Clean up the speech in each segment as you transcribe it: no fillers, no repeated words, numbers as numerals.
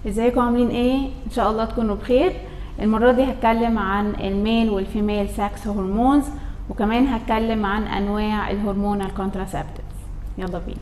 ازيكم عاملين ايه؟ ان شاء الله تكونوا بخير. المرة دي هتكلم عن الميل والفيميل سكس هرمونز، وكمان هتكلم عن انواع الهرمونال كونتراسبتيفز. يلا بينا.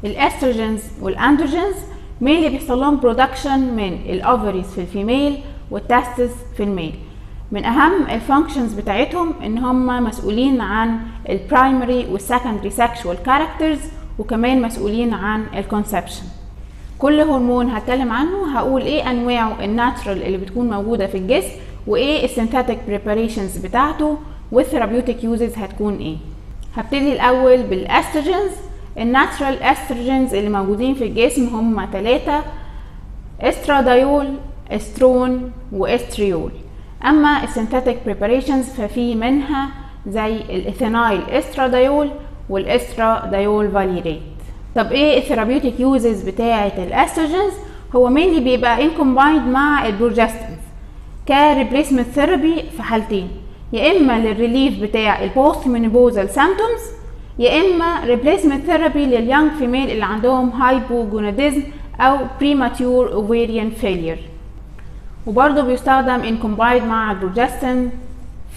الاستروجينز والاندروجينز مين اللي بيحصل لهم برودكشن من الاوفريز في الفيميل والتستس في الميل. من اهم الفانكشنز بتاعتهم ان هم مسؤولين عن البرايمري والسكندري سكشوال كاركترز، وكمان مسؤولين عن الكونسبشن. كل هرمون هتكلم عنه هقول ايه انواعه الناتشرال اللي بتكون موجوده في الجسم، وايه السينثيتك بريباريشنز بتاعته، والثيرابيوتيك يوزز هتكون ايه. هبتدي الاول بالاستروجينز. الناتشرال استروجينز اللي موجودين في الجسم هم 3: استرادايول، استرون، واستريول. اما السينثيتك بريباريشنز ففي منها زي الايثينايل استرادايول والاسترادايول فاليريت. طب ايه الثيرابيوتيك يوزز بتاعه الاستروجينز؟ هو مينلي بيبقى ان كومبايند مع البروجستينز كريبليسمنت ثيرابي في حالتين: يا اما للريليف بتاع البوست مينوبوزال سيمبتومز، يا اما ريبليسمنت ثيرابي لليونج فيميل اللي عندهم هايبوجوناديزم او بريماتيور اوفيريان فيلير. وبرضه بيستخدم ان كومبايند مع البروجستين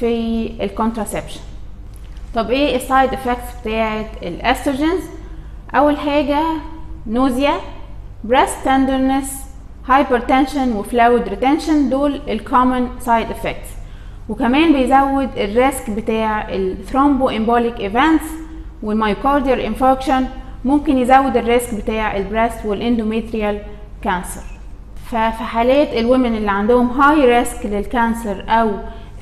في الكونتراسبشن. طب ايه السايد افكتس بتاعه الاستروجينز؟ اول حاجه نوزيا، بريست تندرنس، هايبرتنشن وفلويد ريتنشن، دول الكومن سايد افكتس. وكمان بيزود الريسك بتاع الثرومبو امبوليك ايفنتس والمايوكارديال انفاركشن، ممكن يزود الريسك بتاع البريست والاندوميتريال كانسر. ففي حالات الومن اللي عندهم هاي ريسك للكانسر او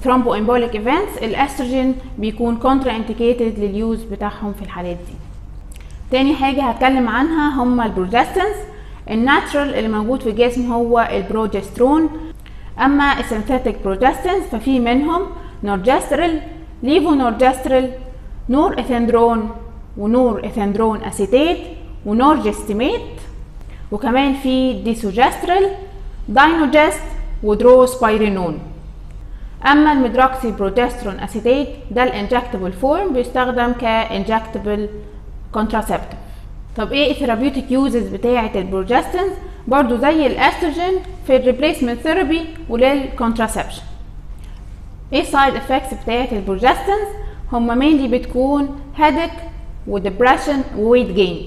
ثرومبو امبوليك ايفنتس، الاستروجين بيكون كونترا انديكيتد لليوز بتاعهم في الحالات دي. تاني حاجه هتكلم عنها هم البروجستينز. الناتشرال اللي موجود في الجسم هو البروجسترون. اما السينثيتك بروجستينز ففي منهم نورجستريل، ليفونورجستريل، نور اثندرون، ونور اثندرون اسيتيت، ونورجستيميت، وكمان في ديسوجستريل، داينوجست، ودروسبايرينون. اما الميدروكسي بروجسترون اسيتيت ده الانجكتبل فورم، بيستخدم كانجكتبل كونتراسبتيف. طب ايه الثيرابيوتيك يوزز بتاعه البروجستينز؟ برضو زي الاستروجين في الريبليسمنت ثيرابي وللكونتراسبشن. ايه السايد افكتس بتاعه البروجستينز؟ هما مينلي بتكون هيدك وديبريشن وويت جين.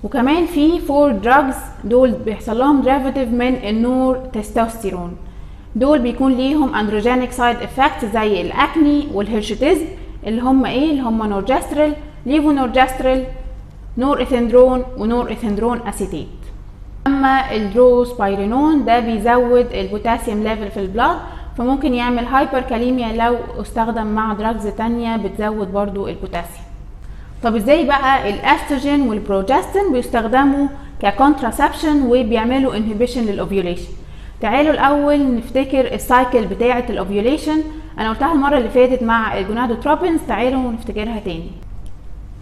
وكمان في 4 دراجز دول بيحصل لهم ديريفاتيف من النور تستوستيرون، دول بيكون ليهم اندروجينيك سايد افكت زي الاكني والهيرشوتيزم، اللي هم ايه؟ اللي هم نورجستريل، ليفونورجستريل، نور اثندرون، ونور اثندرون اسيتيت. اما الدروسبايرينون ده بيزود البوتاسيوم ليفل في البلاد، فممكن يعمل هايبركاليميا لو استخدم مع دراجز تانية بتزود برضو البوتاسيوم. طب ازاي بقى الاستروجين والبروجستين بيستخدموا ككونتراسبشن وبيعملوا انهبيشن للاوفيوليشن؟ تعالوا الاول نفتكر السايكل بتاعه الاوفيوليشن. انا قلتها المره اللي فاتت مع الجونادوتروبينز، تعالوا نفتكرها تاني.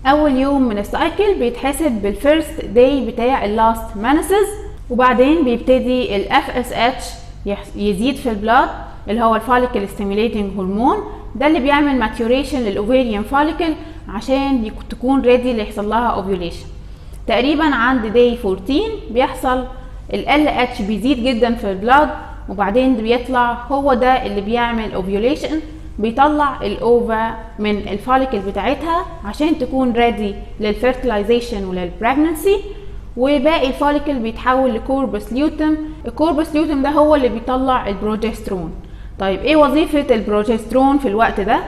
اول يوم من السايكل بيتحسب بالفيرست داي بتاع اللاست مانسز، وبعدين بيبتدي الاف اس اتش يزيد في البلاد، اللي هو الفوليكل ستيميوليتنج هرمون، ده اللي بيعمل ماتيوريشن للاوفيريان فوليكل عشان تكون ريدي اللي يحصل لها اوفيوليشن. تقريبا عند داي 14 بيحصل ال اتش بيزيد جدا في البلاد، وبعدين بيطلع هو ده اللي بيعمل اوفيوليشن، بيطلع الاوفا من الفوليكل بتاعتها عشان تكون ريدي للفيرتلايزيشن وللبريجننسي، وباقي الفوليكل بيتحول لكوربس ليوتم. الكوربس ليوتم ده هو اللي بيطلع البروجسترون. طيب ايه وظيفة البروجسترون في الوقت ده؟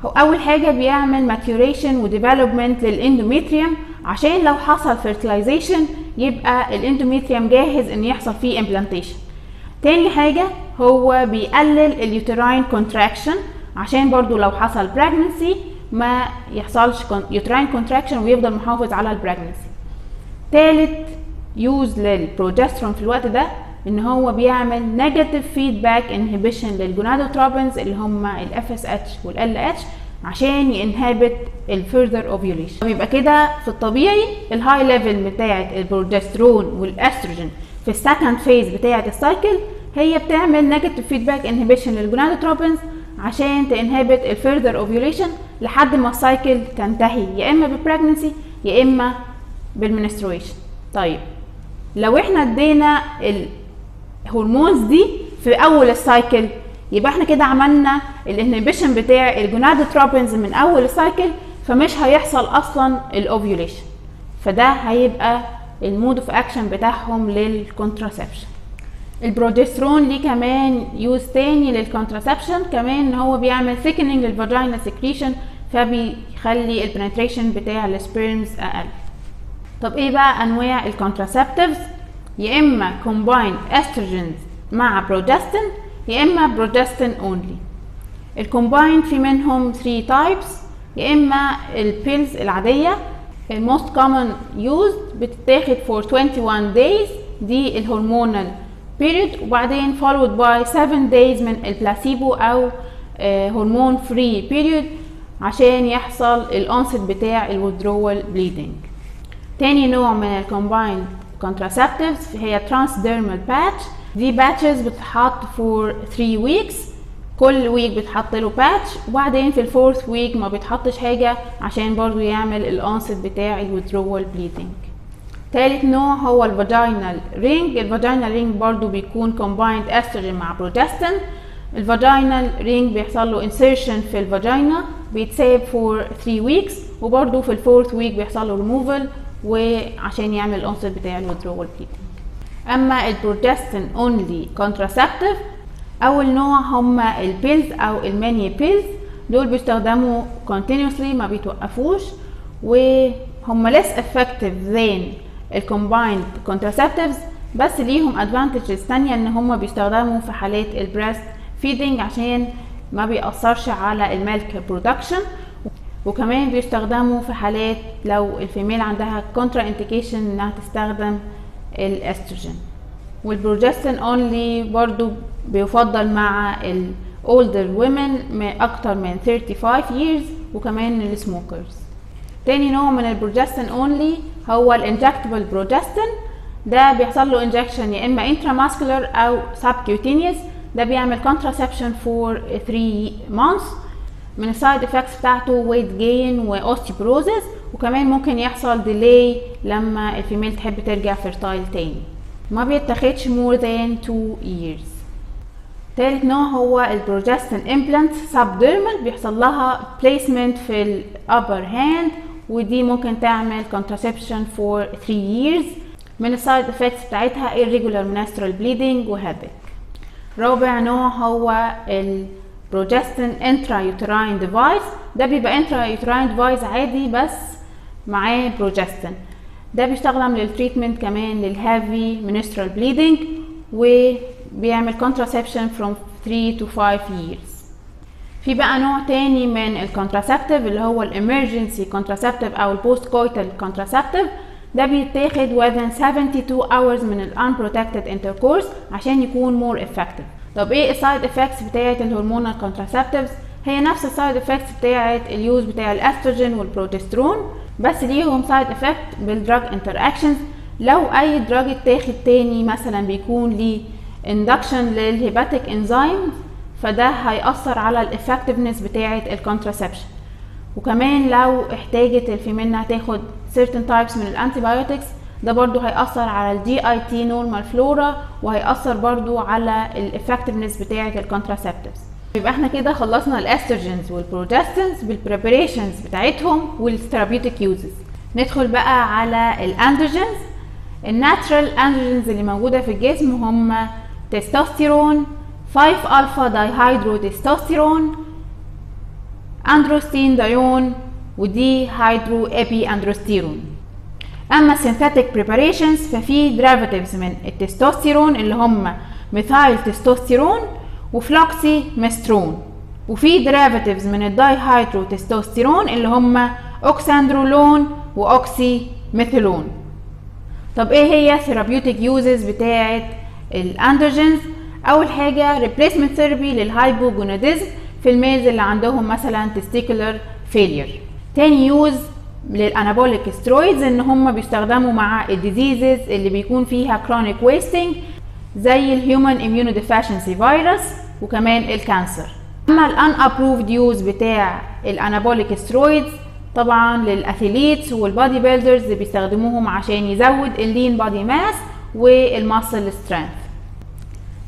هو اول حاجة بيعمل ماتيوريشن وديفلوبمنت للاندوميتريوم عشان لو حصل فيرتلايزيشن يبقى الاندوميتريوم جاهز ان يحصل فيه امبلانتيشن. تاني حاجة هو بيقلل اليوتراين كونتراكشن عشان برضو لو حصل بريجننسي ما يحصلش يوتراين كونتراكشن ويفضل محافظ على البريجننسي. تالت يوز للبروجسترون في الوقت ده ان هو بيعمل نيجاتيف فيدباك انهبيشن للجونادوتروبينز اللي هم الاف اس اتش والال اتش عشان ينهبت الفيرذر اوفيوليشن. بيبقى كده في الطبيعي الهاي ليفل بتاعه البروجسترون والاستروجين في السكند فيز بتاعه السايكل هي بتعمل نيجاتيف فيدباك انهبيشن للجونادوتروبينز عشان تنهبت الفيرذر اوفيوليشن لحد ما السايكل تنتهي، يا اما بالبريجنسي يا اما بالمنسترويشن. طيب لو احنا ادينا الهرمونز دي في اول السايكل، يبقى احنا كده عملنا الانهبيشن بتاع الجونادوتروبينز من اول السايكل، فمش هيحصل اصلا الاوفيوليشن، فده هيبقى المود اوف اكشن بتاعهم للكونتراسبشن. البروجسترون ليه كمان يوز تاني للكونتراسبشن، كمان ان هو بيعمل ثيكنينج للفاجينا سكريشن، فبيخلي البنتريشن بتاع السبيرمز اقل. طب ايه بقى انواع الكونتراسبتيفز؟ يا اما كومباين استروجينز مع بروجستين، يا اما بروجستين اونلي. الكومباين في منهم 3 تايبس، يا اما البيلز العاديه الموست كومن يوز بتتاخد for 21 days، دي الهرمونال period، وبعدين followed by 7 days من البلاسيبو او هرمون فري period عشان يحصل الانست بتاع الwithdrawal bleeding. تاني نوع من الكومبايند contraceptives هي transdermal patch، دي باتشز بتتحط for 3 weeks، كل ويك بتحط له باتش، وبعدين في الفورث ويك ما بيتحطش حاجه عشان برضو يعمل الانست بتاع الwithdrawal bleeding. تالت نوع هو الفاجينال رينج. الفاجينال رينج برضو بيكون combined estrogen مع بروجستين. الفاجينال رينج بيحصل له insertion في الفاجينا، بيتساب for 3 weeks، وبرضو في الفورث ويك بيحصل له removal وعشان يعمل الانست بتاع الwithdrawal bleeding. اما البروجستين اونلي contraceptive، اول نوع هما البيلز او الماني بيلز، دول بيستخدموا continuously ما بيتوقفوش، وهم less effective than الكومبايند contraceptives، بس ليهم advantages تانية ان هم بيستخدموا في حالات البريست فيدنج عشان ما بيأثرش على الميلك برودكشن، وكمان بيستخدموا في حالات لو الفيميل عندها كونترا انديكيشن انها تستخدم الاستروجين. والبروجستين اونلي برضو بيفضل مع الأولدر women اكتر من 35 years، وكمان السموكرز. تاني نوع من البروجستين اونلي هو الانجكتبل بروجستين، ده بيحصل له انجكشن يا اما intramuscular او subcutaneous، ده بيعمل contraception for 3 months. من السايد افكتس بتاعته weight gain واوستيوبروزيس، وكمان ممكن يحصل ديلي لما الفيميل تحب ترجع فيرتايل تاني. ما بيتاخدش more than 2 years. تالت نوع هو البروجستين امبلانت سبديرمال، بيحصل لها placement في الابر هاند، ودي ممكن تعمل contraception for 3 years. من السايد افكتس بتاعتها irregular menstrual bleeding وهيدك. رابع نوع هو البروجستين intrauterine device، ده بيبقى intrauterine device عادي بس معاه بروجستين، ده بيستخدم للتريتمنت كمان للهافي menstrual bleeding، وبيعمل contraception from 3 to 5 years. في بقى نوع تاني من الكونتراسبتيف اللي هو الامرجنسي كونتراسبتيف او البوست كويتال كونتراسبتيف، ده بيتاخد within 72 hours من ال unprotected intercourse عشان يكون more effective. طب ايه السايد افكتس بتاعت الهرمونال كونتراسبتيفز؟ هي نفس السايد افكتس بتاعت اليوز بتاع الاستروجين والبروجسترون، بس ليهم سايد افكت بالدراج انتراكشنز. لو اي دراج اتاخد تاني مثلا بيكون ليه اندكشن للهيباتيك انزيم، فده هيأثر على الافكتفنس بتاعه الكونتراسبشن. وكمان لو احتاجت الفيميل انها تاخد certain types من الانتيبيوتكس، ده برضو هيأثر على الجي اي تي نورمال فلورا، وهيأثر برضو على الافكتفنس بتاعه الكونتراسبتيفز. يبقى احنا كده خلصنا الاستروجينز والبروجستينز بالبريبريشنز بتاعتهم والثيرابيوتيك يوزز. ندخل بقى على الاندروجينز. الناتشرال اندروجينز اللي موجوده في الجسم هم تستوستيرون، 5 الفا دايهيدرو تستوستيرون، اندروستين دايون، ودي هيدرو ابي اندروستيرون. اما السينثيتك بريباريشنز ففي ديريفاتيفز من التستوستيرون اللي هم ميثايل تستوستيرون وفلوكسي ميسترون، وفي ديريفاتيفز من الدايهيدرو تستوستيرون اللي هم اوكساندرولون واوكسي ميثيلون. طب ايه هي ثيرابيوتيك يوزز بتاعه الاندروجينز؟ اول حاجه ريبليسمنت ثيرابي للهايبوجوناديزم في الميلز اللي عندهم مثلا تستيكولار فيلير. تاني يوز للانابوليك سترويدز ان هم بيستخدموا مع الديزيزز اللي بيكون فيها كرونيك ويستنج زي الهيومن اميونوديفيشنسي فيروس وكمان الكانسر. اما الان ابروفد يوز بتاع الانابوليك سترويدز طبعا للاثليتس والبادي بيلدرز اللي بيستخدموهم عشان يزود اللين بادي ماس والماسل سترينث.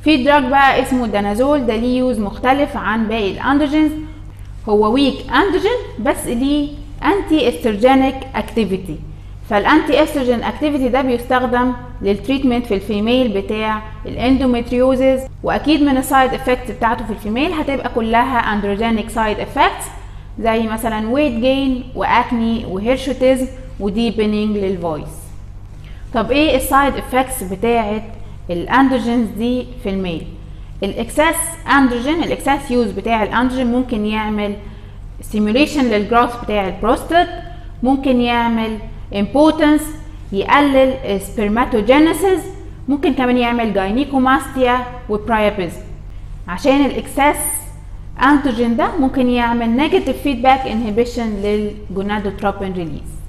في دراج بقى اسمه الدانازول، ده ليه يوز مختلف عن باقي الاندروجينز. هو ويك اندروجين بس ليه انتي استروجينيك اكتيفيتي، فالانتي استروجين اكتيفيتي ده بيستخدم للتريتمنت في الفيميل بتاع الاندوميتريوزز، واكيد من السايد افكتس بتاعته في الفيميل هتبقى كلها اندروجينيك سايد افكتس زي مثلا ويت جين واكني وهيرشوتيزم وديبنينج للفويس. طب ايه السايد افكتس بتاعه الاندروجينز دي في الميل؟ الاكسس اندروجين، الاكسس يوز بتاع الاندروجين ممكن يعمل ستيميوليشن للجروث بتاع البروستات، ممكن يعمل امبوتنس، يقلل سبرماتوجينيسيس، ممكن كمان يعمل جاينيكوماستيا وبرايابيزم. عشان الاكسس اندروجين ده ممكن يعمل نيجاتيف فيدباك انهبيشن للجونادوتروبين ريليز.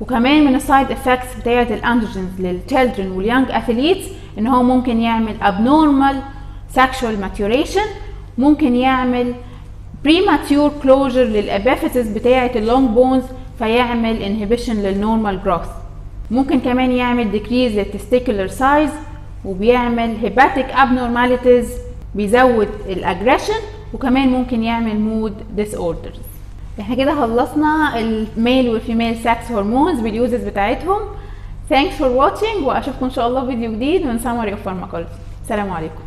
وكمان من السايد افكتس بتاعه الاندروجينز للتشيلدرن واليونج اثليتس ان هو ممكن يعمل abnormal sexual maturation، ممكن يعمل premature closure للابيفيسز بتاعه اللونج بونز فيعمل inhibition للنورمال جروث، ممكن كمان يعمل decrease للتستيكولار سايز، وبيعمل hepatic abnormalities، بيزود الاجريشن، وكمان ممكن يعمل مود disorders. احنا كده خلصنا الميل والفيميل سكس هرمونز باليوزز بتاعتهم. Thanks for watching، واشوفكم ان شاء الله فيديو جديد من Summary of Pharmacology. السلام عليكم.